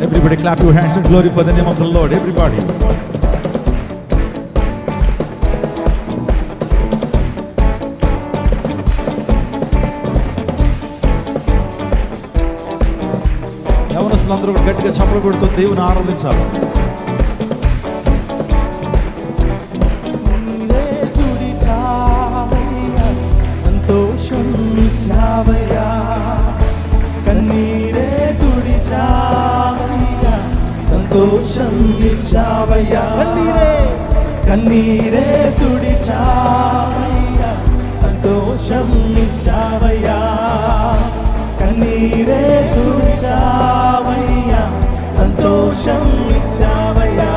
Everybody clap your hands and glorify the name of the Lord. Everybody. యవనస్తులందరూ గట్టిగా చప్పట్లు కొడుతూ దేవుని ఆరాధించాలి. సంతోషం ఇచ్చావయ్యా, కన్నీరే తుడిచావయ్యా, సంతోషం ఇచ్చావయ్యా, కన్నీరే తుడిచావయ్యా, సంతోషం ఇచ్చావయ్యా, కన్నీరే తుడిచావయ్యా, సంతోషం ఇచ్చావయ్యా.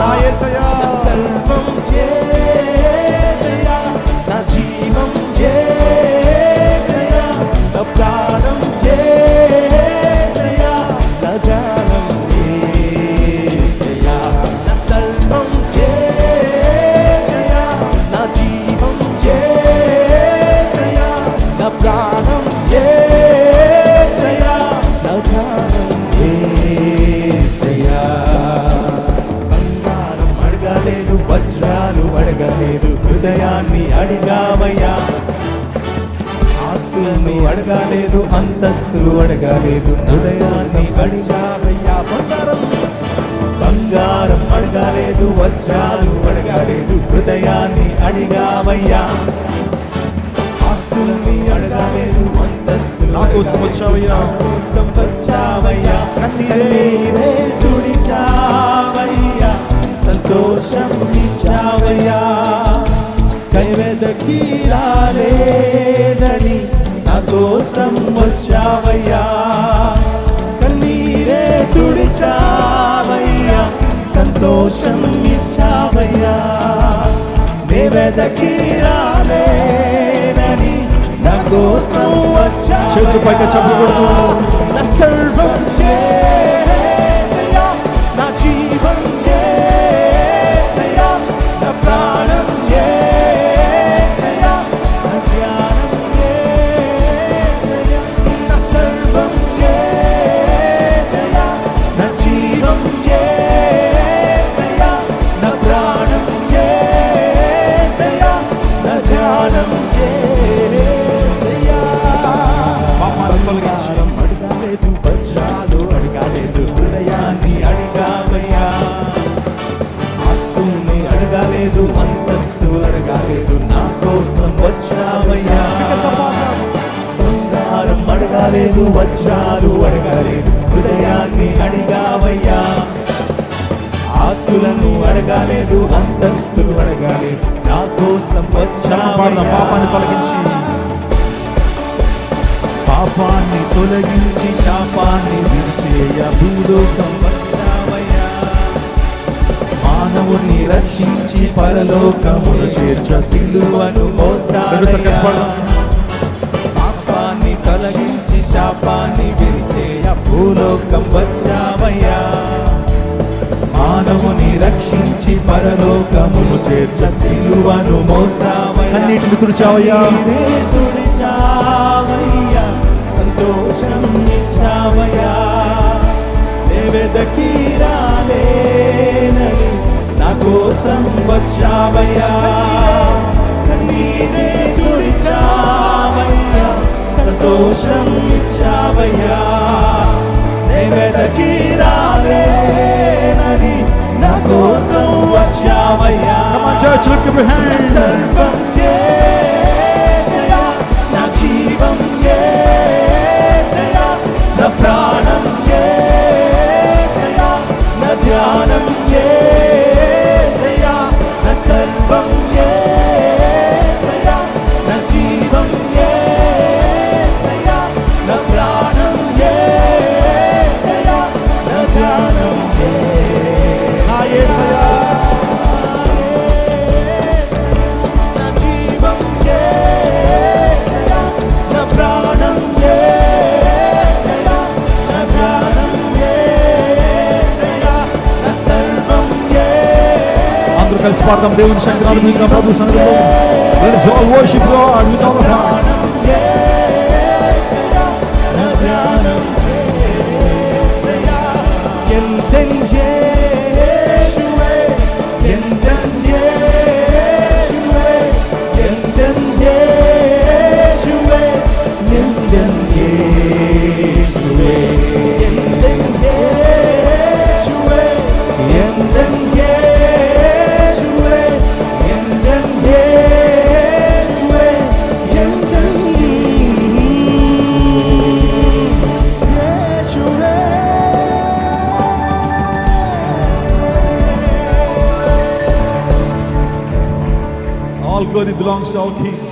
నా యేసయ్యా సర్వం యేసయ్యా, నా జీవం యేసయ్యా, నా ప్రాణం యేసయ్యా, నా గానం యేసయ్యా, నా సర్వం యేసయ్యా, నా జీవం యేసయ్యా, నా ప్రాణం యేసయ్యా, నా గానం యేసయ్యా. బంగారం అడగలేదు, వజ్రాలు అడగలేదు, హృదయాన్ని అడిగావయ్యా. ఆస్తులను అడగలేదు, అంతస్తులు అడగలేదు, హృదయాన్ని అడిగావయ్యా. బంగారం అడగలేదు, వజ్రాలు అడగలేదు, హృదయాన్ని అడిగావయ్యా. ఆస్తులని అడగలేదు, అంతస్తులు నా కోసం వచ్చావయ్యా, నా కోసం వచ్చావయ్యా, కన్నీరే తుడిచావయ్యా, సంతోషం ఇచ్చావయ్యా. కైవెదకి రాలేదని నా కోసం వచ్చావయ్యా, కన్నీరే తుడిచావయ్యా, సంతోషం ఇచ్చావయ్యా. వెదకి రాలేదని నా కోసం వచ్చావయ్యా. చేతులు పైకి చప్పట్లు కొడుతూ నా సర్వం యేసయ్యా, నా జీవం యేసయ్యా, నా ప్రాణం యేసయ్యా, నా జ్ఞానం యేసయ్యా, నా సర్వం యేసయ్యా, నా జీవం యేసయ్యా, నా ప్రాణం యేసయ్యా, నా జ్ఞానం యేసయ్యా. పాపాన్ని తొలగించి అడగలేదు, వజ్రాలు అడగలేదు, హృదయాన్ని అడిగావయ్యా. ఆస్తుల్ని అడగలేదు, అంతస్తు అడగలేదు, నా కోసం వచ్చావయ్యా. బంగారం అడగలేదు, వజ్రాలు అడగలేదు, హృదయాన్ని అడిగావయ్యా. ఆస్తులను అడగలేదు, అంతస్తులు అడగలేదు, నా కోసం పాడదాం. పాపాన్ని తొలగించి పాపాన్ని తొలగించి శాపాన్ని విడిచేయ భూలోకం వచ్చావయ్యా. మానవుని రక్షించి పరలోకమును చేర్చ సిలువను మోసావయ్యా. పాపాన్ని తొలగించి శాపాన్ని విడిచేయ భూలోకం వచ్చావయ్యా. మానవుని రక్షించి పరలోకమును చేర్చ సిలువను మోసావయ్యా. అన్నిటిని తుడిచావయ్యా, తుడిచావయ్యా, సంతోషం ఇచ్చావయ్యా. వెదకి రాలేనని నా కోసం వచ్చావయ్యా. కన్నీరే తుడిచావయ్యా, సంతోషం ఇచ్చావయ్యా. వెదకి రాలేనని నా కోసం వచ్చావయ్యా. Come on, church, lift up your hands. సర్వం యేసయ్యా, నా జీవం యేసయ్యా, నా ప్రాణం యేసయ్యా, నా ధ్యానం యేసయ్యా, నా సర్వం యేసయ్యా, నా జీవం యేసయ్యా, నా ప్రాణం యేసయ్యా, నా ధ్యానం నా యేసయ్యా నా జీవం యేసయ్యా, నా ప్రాణం యేసయ్యా, నా జ్ఞానం యేసయ్యా, నా సర్వం యేసయ్యా. అందరూ కలిసి పాడదాం. దేవుని శంకరాలు మీకు ప్రభు సన్నిధిలో. Let us all worship God with all of our hearts. యేసయ్యా, నా జ్ఞానం యేసయ్యా, glory belongs to our King.